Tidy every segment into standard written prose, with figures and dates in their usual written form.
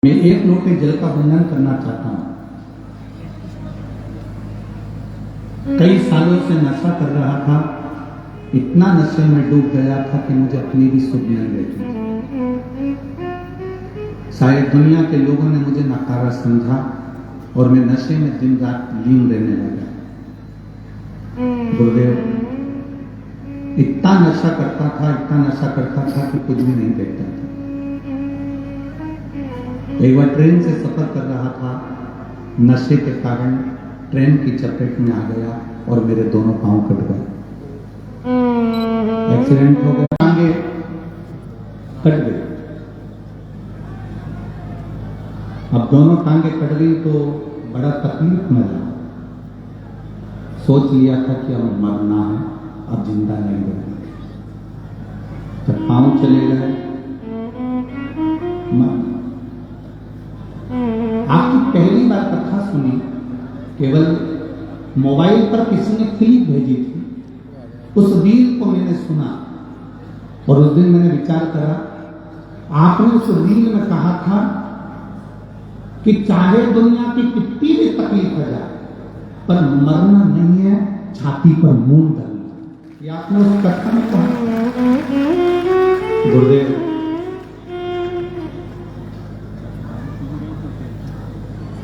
मैं एक लोटे जल का वर्णन करना चाहता हूं। कई सालों से नशा कर रहा था, इतना नशे में डूब गया था कि मुझे अपनी भी सुध नहीं रहती। शायद दुनिया के लोगों ने मुझे नकारा समझा और मैं नशे में दिन रात लीन रहने लगा। गुरुदेव, इतना नशा करता था कि कुछ भी नहीं देखता था। एक बार ट्रेन से सफर कर रहा था, नशे के कारण ट्रेन की चपेट में आ गया और मेरे दोनों पांव कट गए। एक्सीडेंट हो गया, टांगे कट गई। अब दोनों टांगे कट गई तो बड़ा तकलीफ में रहा। सोच लिया था कि अब मरना है, अब जिंदा नहीं रहना। जब पांव चले गए, आपकी पहली बार कथा सुनी, केवल मोबाइल पर किसी ने क्लिप भेजी थी, उस रील को मैंने सुना और उस दिन मैंने विचार करा। आपने उस रील में कहा था कि चाहे दुनिया की कितनी भी तकलीफ हो जाए, पर मरना नहीं है, छाती पर मूंग डालना। ये आपने उस कथा में कहा। गुरुदेव,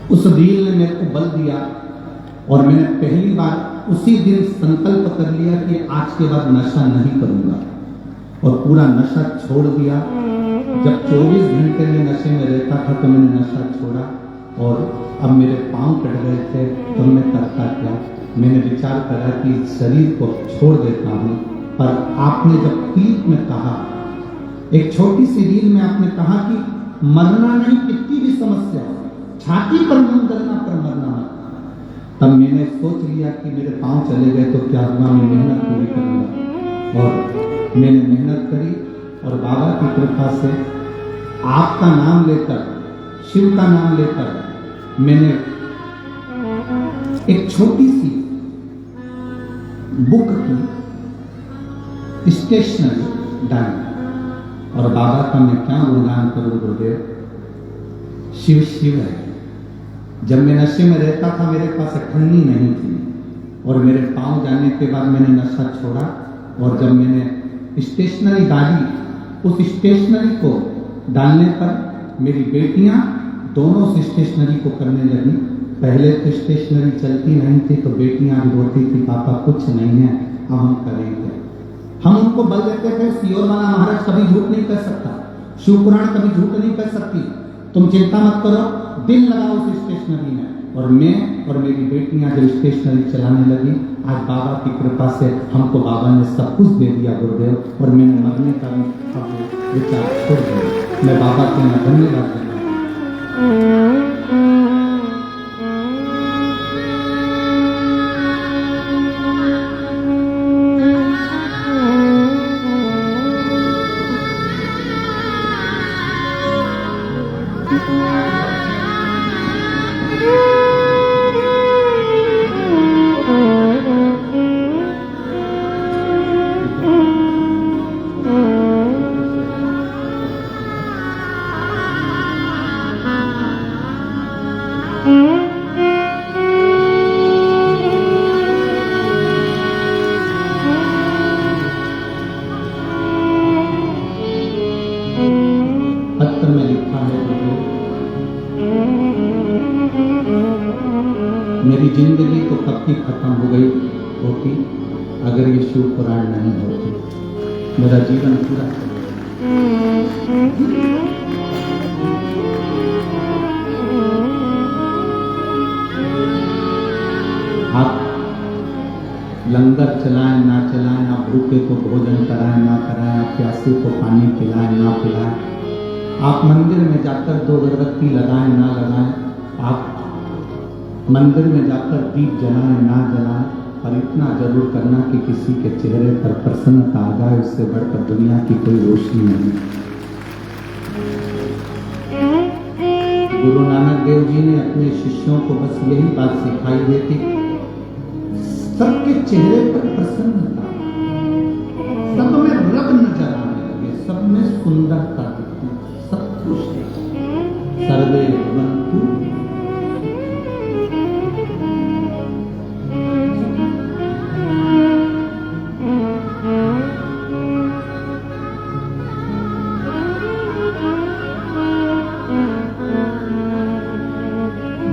उस रील ने मेरे को बल दिया और मैंने पहली बार उसी दिन संकल्प कर लिया कि आज के बाद नशा नहीं करूंगा और पूरा नशा छोड़ दिया। जब 24 घंटे में नशे में रहता था तो मैंने नशा छोड़ा और अब मेरे पांव कट गए थे तो मैं करता क्या। मैंने विचार करा कि शरीर को छोड़ देता हूं, पर आपने जब क्लिप में कहा, एक छोटी सी रील में आपने कहा कि मरना नहीं, कितनी भी समस्या हो, छाती पर मुंह करना पर मरना मत। तब मैंने सोच लिया कि मेरे पांव चले गए तो क्या हुआ, मैं मेहनत पूरी करूंगा। और मैंने मेहनत करी और बाबा की कृपा से आपका नाम लेकर, शिव का नाम लेकर, मैंने एक छोटी सी बुक की स्टेशनरी डाली। और बाबा का मैं क्या गुणगान करूं गुरुदेव, शिव शिव है। जब मैं नशे में रहता था मेरे पास अठन्नी नहीं थी और मेरे पांव जाने के बाद मैंने नशा छोड़ा और जब मैंने स्टेशनरी डाली, उस स्टेशनरी को डालने पर मेरी बेटियां दोनों उस स्टेशनरी को करने लगी। पहले तो स्टेशनरी चलती नहीं थी तो बेटियां भी रोती थी, पापा कुछ नहीं है, अब हम करेंगे। हम उनको बल देते थे, सियोर वाला महाराज कभी झूठ नहीं कर सकता, शिव पुराण कभी झूठ नहीं कर सकती, तुम चिंता मत करो, दिल लगाओ उस स्टेशनरी में। और मैं और मेरी बेटियां जब स्टेशनरी चलाने लगी, आज बाबा की कृपा से हमको बाबा ने सब कुछ दे दिया गुरुदेव, और मैंने मरने का भी अब विचार छोड़ दिया। मैं बाबा के यहाँ धन्यवाद देता हूं। पत्र में लिखा है, मेरी जिंदगी तो कब की खत्म हो गई होती अगर ये शिव पुराण नहीं होती, मेरा जीवन पूरा चल गया। आप लंगर चलाएं ना चलाएं, आप भूखे को भोजन कराएं ना कराएं, आप प्यासे को पानी पिलाएं ना पिलाएं, आप मंदिर में जाकर 2 अगरबत्ती लगाएं ना लगाएं, आप मंदिर में जाकर दीप जलाएं ना जलाएं, पर इतना जरूर करना कि किसी के चेहरे पर प्रसन्नता आ जाए, उससे बढ़कर दुनिया की कोई रोशनी नहीं। गुरु नानक देव जी ने अपने शिष्यों को बस यही बात सिखाई है कि सबके चेहरे पर प्रसन्नता, सब में रब नजर आने लगे, सब में सुंदरता दिखती, सब खुश है। सर्वे भवन्तु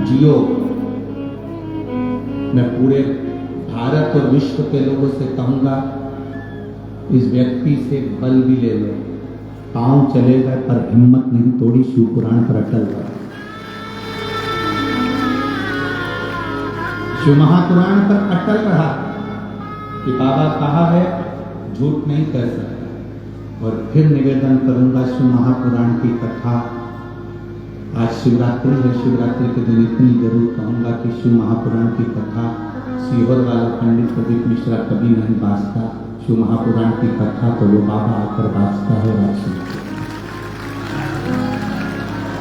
जियो। मैं पूरे भारत और विश्व के लोगों से कहूंगा, इस व्यक्ति से बल भी ले लो, पांव चले गए पर हिम्मत नहीं तोड़ी, शिव पुराण पर अटल रहा। शिव महापुराण पर अटल रहा कि बाबा कहा है झूठ नहीं कह सकता। और फिर निवेदन करूंगा, शिव महापुराण की कथा, आज शिवरात्रि है, शिवरात्रि के दिन इतनी जरूर कहूंगा कि शिव महापुराण की कथा सीहोर वाला पंडित प्रदीप मिश्रा कभी नहीं बाजता। शिव महापुराण की कथा तो वो बाबा आकर बाजता है।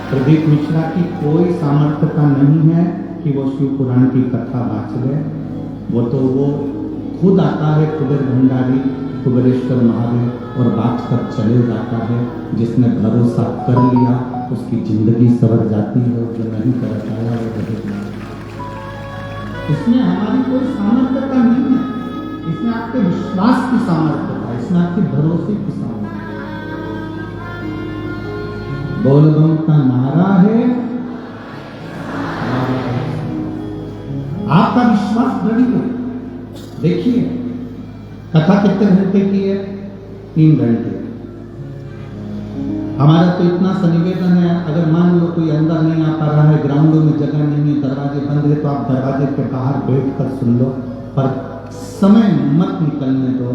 प्रदीप मिश्रा की कोई सामर्थ्यता नहीं है कि वो शिव पुराण की कथा बाज गए। वो तो वो खुद आता है, कुबेर भंडारी, कुबेरेश्वर महादेव, और बात कर चले जाता है। जिसने भरोसा कर लिया उसकी जिंदगी सवर जाती है, जो नहीं कर पाया वो रहेगा। इसमें हमारी कोई सामर्थ्यता नहीं है, इसमें आपके विश्वास की सामर्थ्यता है, इसमें आपके भरोसे की सामर्थ्यता। बोलबम का नारा है, आपका विश्वास दृढ़ है। देखिए कथा कितने घंटे की है? 3 घंटे। हमारा तो इतना सा निवेदन है, अगर मान लो कोई अंदर नहीं आ पा रहा है, ग्राउंडों में जगह नहीं है, दरवाजे बंद है, तो आप दरवाजे के बाहर बैठ कर सुन लो, पर समय मत निकलने दो।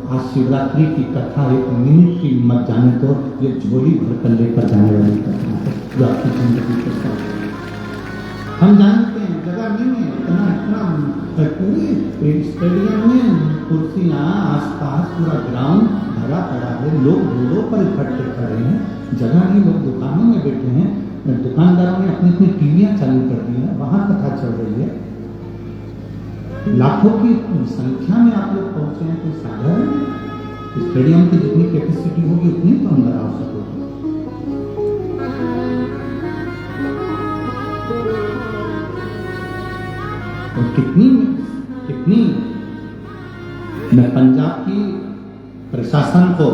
आज शिवरात्रि की कथा 1 मिनट की मत जाने दो, ये झोली भर कर लेकर जाने वाली कथा है जो आपकी जिंदगी को साथ। हम जानते हैं जगह नहीं है, इतना पूरे स्टेडियम में कुर्सियां, आसपास पूरा ग्राउंड भरा पड़ा है, लोग रोडों पर इकट्ठे खड़े हैं, जगह नहीं, लोग दुकानों में बैठे हैं, दुकानदारों ने अपनी अपनी टीवियां चालू कर दी है, वहां कथा चल रही है। लाखों की संख्या में आप लोग पहुंचे हैं, कोई साधारण स्टेडियम की जितनी कैपेसिटी होगी उतनी तो अंदर आ सकोगे। और कितनी मैं पंजाब की प्रशासन को,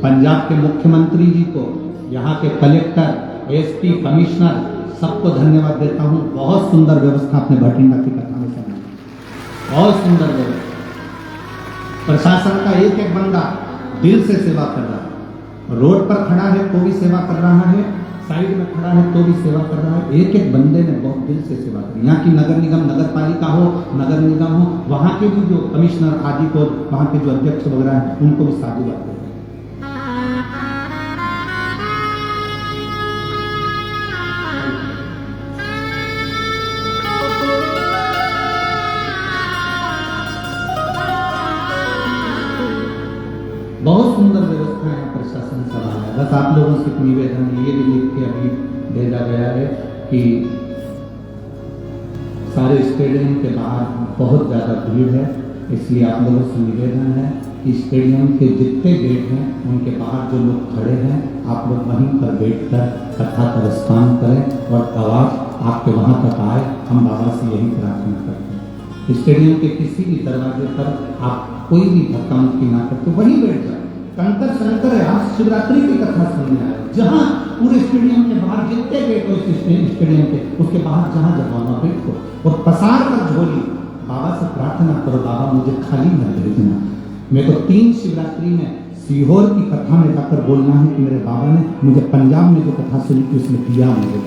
पंजाब के मुख्यमंत्री जी को, यहाँ के कलेक्टर, एसपी, कमिश्नर, सबको धन्यवाद देता हूँ। बहुत सुंदर व्यवस्था अपने भटिंडा की कथा में बनाई, बहुत सुंदर व्यवस्था। प्रशासन का एक एक बंदा दिल से सेवा कर रहा है, रोड पर खड़ा है तो भी सेवा कर रहा है, साइड में खड़ा है तो भी सेवा कर रहा है। एक एक बंदे ने बहुत दिल से सेवा की। यहाँ की नगर निगम, नगर पालिका हो, नगर निगम हो, वहाँ के भी जो कमिश्नर आदि को, वहाँ के जो अध्यक्ष वगैरह हैं, उनको भी साधुवाद देते हैं। बहुत सुंदर व्यवस्था है प्रशासन सभा है। बस आप लोगों से निवेदन ये भी लिख के अभी भेजा गया है कि सारे स्टेडियम के बाहर बहुत ज़्यादा भीड़ है, इसलिए आप लोगों से निवेदन है कि स्टेडियम के जितने गेट हैं उनके बाहर जो लोग खड़े हैं, आप लोग वहीं पर बैठकर कथा का स्थान करें और आवाज़ आपके वहाँ तक आए। हम बाबा से यही प्रार्थना करते हैं। स्टेडियम के किसी भी दरवाजे पर आप कोई भी धक्का मुक्की ना करते, वहीं बैठ जाए। कंकर संकर है, आज शिवरात्रि की कथा सुनने आए, जहाँ पूरे स्टेडियम के बाहर जितने गेट हो स्टेडियम के, उसके बाहर जहाँ जगह वहाँ बैठो और पसार कर झोली बाबा से प्रार्थना करो, बाबा मुझे खाली न भेजना। मेरे को 3 शिवरात्रि में सीहोर की कथा में जाकर बोलना है कि मेरे बाबा ने मुझे पंजाब में जो कथा सुनी थी उसमें दिया मुझे।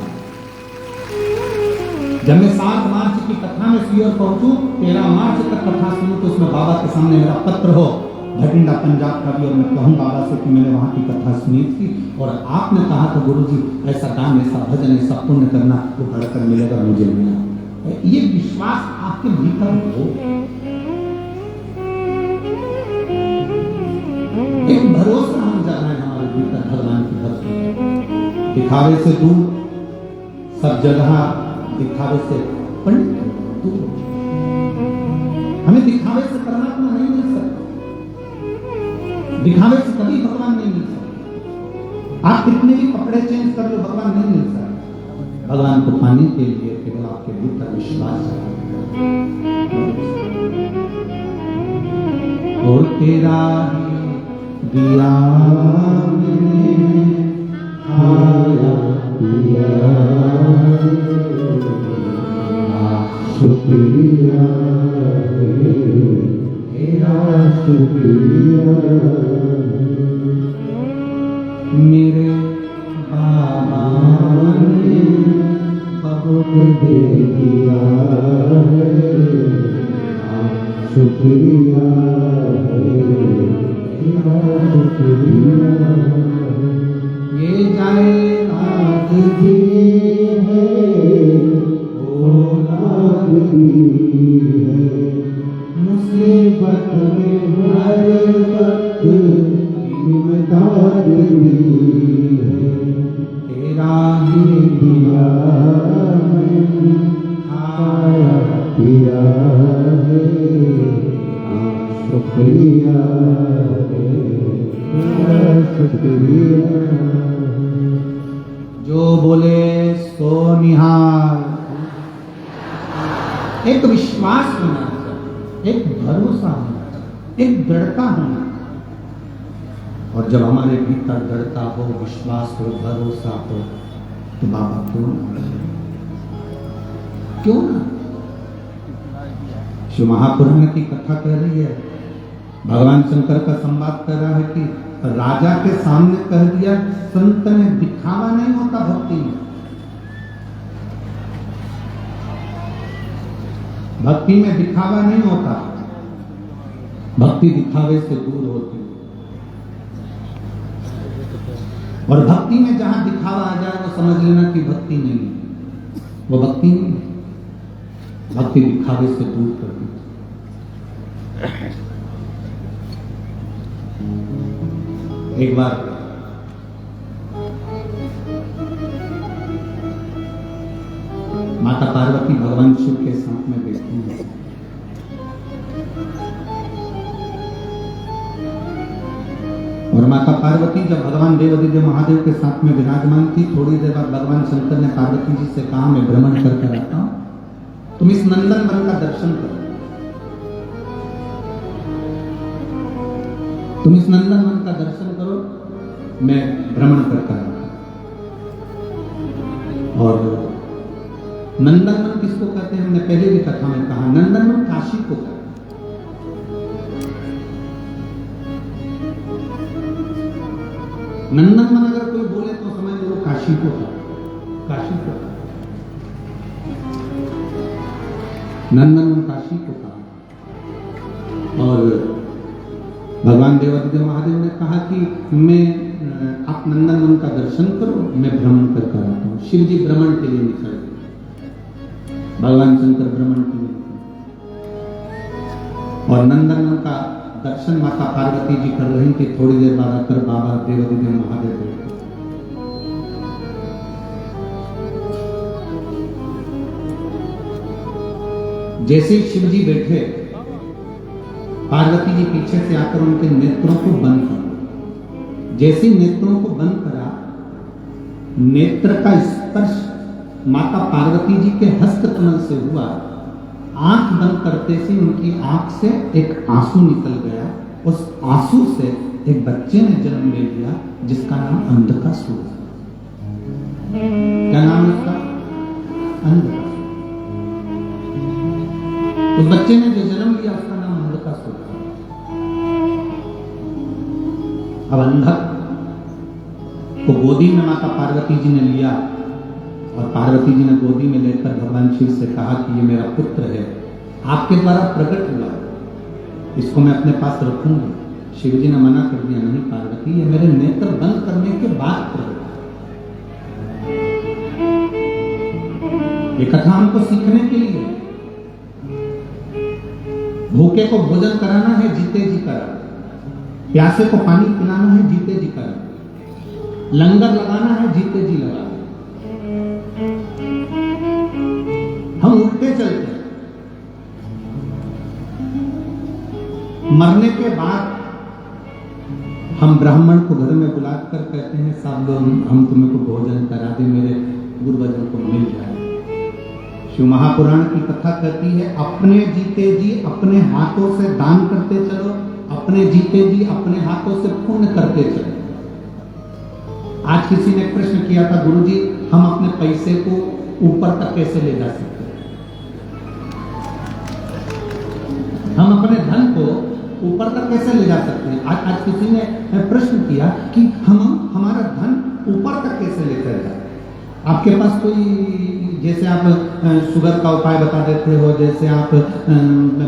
जब मैं 7 मार्च की कथा में सीहोर पहुंचूं, 13 मार्च तक कथा सुनूं, तो उसमें बाबा के सामने मेरा पत्र हो भटिंडा पंजाब का भी, और मैं कहूँ बाबा से कि मैंने वहाँ की कथा सुनी थी और आपने कहा था गुरुजी ऐसा दान, ऐसा भजन, ऐसा पुण्य करना, वो बढ़कर मिलेगा, मुझे मिला। ये विश्वास आपके भीतर हो, एक भरोसा हम जाना है हमारे भीतर भगवान की भक्ति। दिखावे से दूर, सब जगह दिखावे से दूर। हमें दिखावे से परमात्मा नहीं मिल सकता, दिखावे से कभी भगवान नहीं मिल सकता। आप कितने भी कपड़े चेंज कर लो, भगवान नहीं मिल पाने के लिए केवल आपके भीतर विश्वास है। और तेरा ही दिया मैंने खाया पिया, शुक्रिया तेरा शुक्रिया। मेरे बाबा ने बहुत दे दिया है, शुक्रिया तेरा शुक्रिया। ये जायदाद दी है, औलाद दी है, मुसीबत में हर वक्त इमदाद दी है। तेरा ही दिया मैंने खाया पिया है, शुक्रिया तेरा शुक्रिया। जो बोले सो निहार। एक विश्वास होना चाहिए, एक भरोसा होना चाहिए, एक दृढ़ता होना चाहिए। और जब हमारे भीतर दृढ़ता हो, विश्वास हो, भरोसा हो, तो बाबा क्यों ना, क्यों ना। शिव महापुराण की कथा कह रही है, भगवान शंकर का संवाद कर रहा है कि राजा के सामने कह दिया, संत में दिखावा नहीं होता भक्ति में। भक्ति में दिखावा नहीं होता, भक्ति दिखावे से दूर होती है। और भक्ति में जहां दिखावा आ जाए वो समझ लेना कि भक्ति नहीं है, वो भक्ति नहीं है। भक्ति दिखावे से दूर कर दी। एक बार माता पार्वती भगवान शिव के साथ में बैठी हैं। और माता पार्वती जब भगवान देवादिदेव महादेव के साथ में विराजमान थी, थोड़ी देर बाद भगवान शंकर ने पार्वती जी से कहा, मैं भ्रमण करके आता हूं, तुम इस नंदन वन का दर्शन करो। तुम इस नंदन वन का दर्शन करो, मैं भ्रमण करता हूं। और नंदन वन किसको कहते हैं, हमने पहले भी कथा में कहा, नंदन वन काशी को कहते हैं। नंदन वन अगर कोई बोले तो समझ लो काशी को कहते हैं, काशी को। नंदन वन काशी को कहा। और भगवान देवादिदेव महादेव ने कहा कि मैं आप नंदन वन का दर्शन करो, मैं भ्रमण कर कर आता हूँ। शिव जी भ्रमण के लिए निकल गए, भगवान शंकर भ्रमण के लिए। और नंदन वन का दर्शन माता पार्वती जी कर रही थी। थोड़ी देर बाद आकर बाबा देवादिदेव महादेव बैठे। जैसे ही शिव जी बैठे, पार्वती जी पीछे से आकर उनके नेत्रों को बंद करा। जैसे नेत्रों को बंद करा, नेत्र का स्पर्श माता पार्वती जी के हस्त कमल से हुआ। आंख बंद करते से उनकी आंख से एक आंसू निकल गया। उस आंसू से एक बच्चे ने जन्म ले लिया जिसका नाम अंधकासुर। क्या नाम है उसका? अंधकासुर। उस बच्चे ने जो जन्म लिया उसका नाम अंधकासुर था। अब अंधक को गोदी में माता पार्वती जी ने लिया और पार्वती जी ने गोदी में लेकर भगवान शिव से कहा कि ये मेरा पुत्र है, आपके द्वारा प्रकट हुआ, इसको मैं अपने पास रखूंगी। शिव जी ने मना कर दिया, नहीं पार्वती, ये मेरे नेत्र बंद करने के बाद प्रकट। ये कथा हमको सीखने के लिए, भूखे को भोजन कराना है, जीते जी करा। प्यासे को पानी पिलाना है, जीते जी करा। लंगर लगाना है, जीते जी लगा। हम उल्टे चलते हैं। मरने के बाद हम ब्राह्मण को घर में बुलाकर कहते हैं, साहब लोग हम तुम्हें को भोजन करा दे, मेरे गुरुजन को मिल जाए। शिव महापुराण की कथा कहती है, अपने जीते जी अपने हाथों से दान करते चलो, अपने जीते जी अपने हाथों से पुण्य करते चलो। आज किसी ने प्रश्न किया था, गुरुजी हम अपने पैसे को ऊपर तक कैसे ले जा सकते हैं? हम अपने धन को ऊपर तक कैसे ले जा सकते हैं? आज किसी ने प्रश्न किया कि हम हमारा धन ऊपर तक कैसे लेकर जाए? आपके पास कोई, जैसे आप शुगर का उपाय बता देते हो, जैसे आप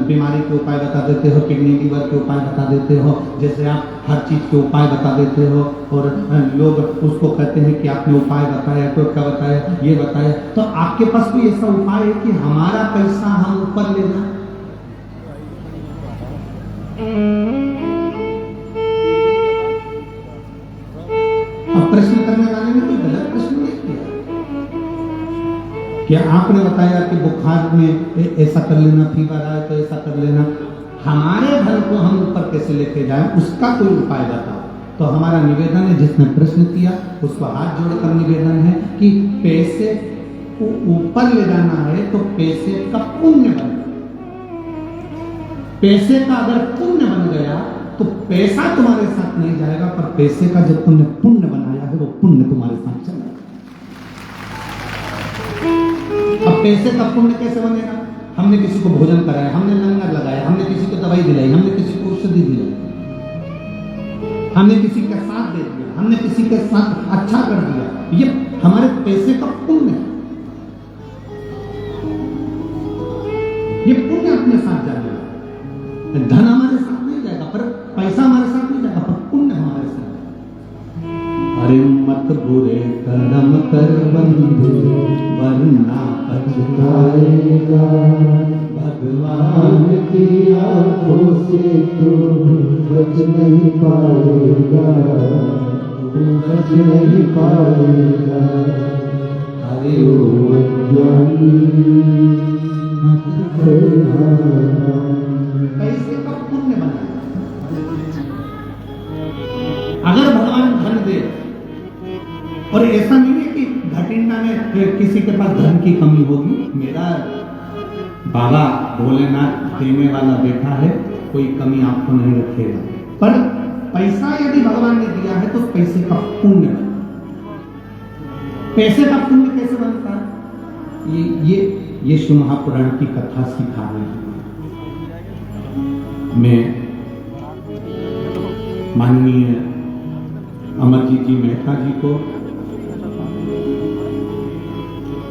बीमारी के उपाय बता देते हो, किडनी लीवर के उपाय बता देते हो, जैसे आप हर चीज के उपाय बता देते हो, और लोग उसको कहते हैं कि आपने उपाय बताया, तो क्या बताया, ये बताया, तो आपके पास कोई ऐसा उपाय है कि हमारा पैसा हम ऊपर ले जाए? अब प्रश्न करने वाले ने कोई गलत प्रश्न नहीं किया। क्या आपने बताया कि बुखार में ऐसा कर लेना, फीवर आए तो ऐसा कर लेना, हमारे धन को हम ऊपर कैसे लेके जाएं, उसका कोई उपाय बताओ। तो हमारा निवेदन है, जिसने प्रश्न किया उसको हाथ जोड़कर निवेदन है कि पैसे को ऊपर ले जाना है तो पैसे का पुण्य बन, पैसे का अगर पुण्य बन गया तो पैसा तुम्हारे साथ नहीं जाएगा, पर पैसे का जो तुमने पुण्य बनाया है वो पुण्य तुम्हारे साथ चलेगा। अब पैसे का पुण्य कैसे बनेगा? हमने किसी को भोजन कराया, हमने लंगर लगाया, हमने किसी को दवाई दिलाई, हमने किसी को औषधि दिलाई, हमने किसी का साथ दे दिया, हमने किसी के साथ अच्छा कर दिया, ये हमारे पैसे का पुण्य है। ये पुण्य अपने साथ जाएगा, धन हमारे साथ नहीं जाएगा, पर पैसा हमारे साथ नहीं जाएगा, पर पुण्य हमारे साथ। अरे मत बुरे कर्म कर बंधु वरना पछताएगा, भगवान की आंखों से तू बच नहीं पाएगा, तू बच नहीं पाएगा। अरे ओ अज्ञानी मत करना, पैसे का पुण्य बना। अगर भगवान धन दे, और ऐसा नहीं है कि घटिंडा में किसी के पास धन की कमी होगी, मेरा बाबा भोलेनाथ देने वाला बेटा है, कोई कमी आपको नहीं रखेगा, पर पैसा यदि भगवान ने दिया है तो पैसे का पुण्य बना। पैसे का पुण्य कैसे बनता है? ये शिव महापुराण की कथा सिखा रही है। मैं माननीय अमरजीत जी मेहता जी को,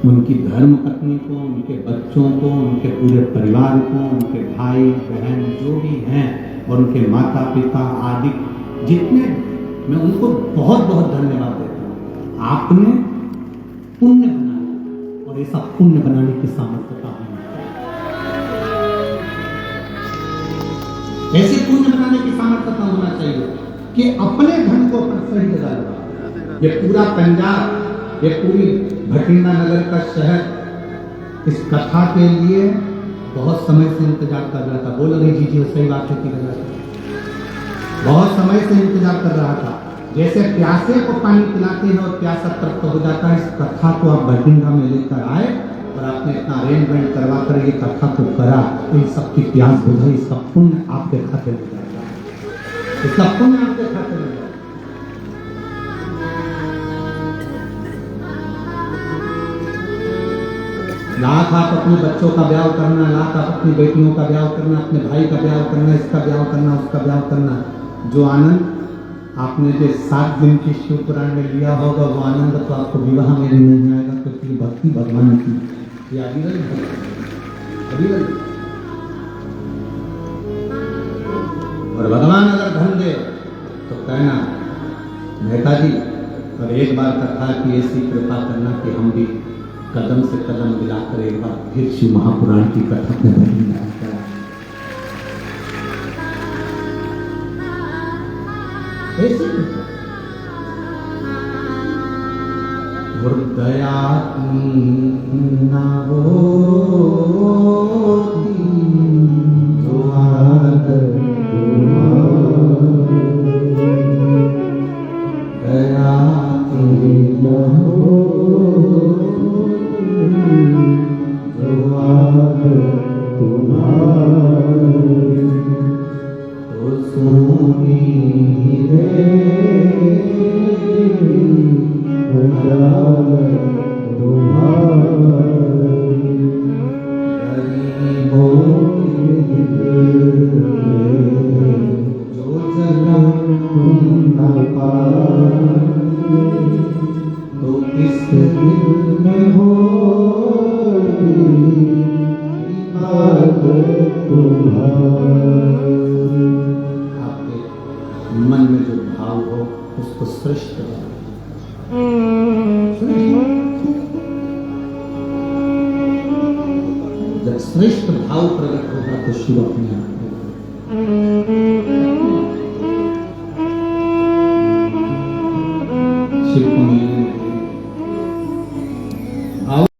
उनकी धर्म पत्नी को, उनके बच्चों को, उनके पूरे परिवार को, उनके भाई बहन जो भी हैं, और उनके माता पिता आदि जितने, मैं उनको बहुत बहुत धन्यवाद देता हूँ। आपने पुण्य बनाया, और ऐसा पुण्य बनाने की सामर्थ्य का ऐसे पुण्य बनाने की सामर्थ्य का होना चाहिए कि अपने धन को अपन सही जगह लगा। ये पूरा पंजाब, ये पूरी भटिंडा नगर का शहर इस कथा के लिए बहुत समय से इंतजार कर रहा था। बोल रही जी सही बात है, बहुत समय से इंतजार कर रहा था। जैसे प्यासे को पानी पिलाते हैं और प्यासा तृप्त हो जाता है, इस कथा को आप भटिंडा में लेकर आए और आपने इतना अरेंजमेंट करवा कर ये कथा को करा, इन सबकी प्यास बुझाई, इसका पुण्य आपके खाते में जाता है, इसका पुण्य आपके खाते में जाता है। लाख आप अपने बच्चों का ब्याह करना, लाख आप अपनी बेटियों का ब्याह करना, अपने भाई का ब्याह करना, इसका ब्याह करना, उसका ब्याह करना, जो आनंद आपने जो 7 दिन की शिव पुराण में लिया होगा वो आनंद तो आपको विवाह में भी नहीं आएगा, क्योंकि भक्ति भगवान की ये अविरल अविरल। और भगवान अगर धन दे तो कहना मेहता जी, और एक बार कथा की ऐसी कृपा करना कि हम भी कदम से कदम मिलाकर एक बार फिर शिव महापुराण की कथा में भटिंडा करा। दया न होती तो दया न होती तो जो जन्म तुम न पाए तो किस दिल में होगी इबादत तुम्हारी। आपके मन में जो भाव हो उसको श्रेष्ठ बनाओ। जब श्रेष्ठ भाव प्रकट होगा तो शिव अपने आप शिव को मिलने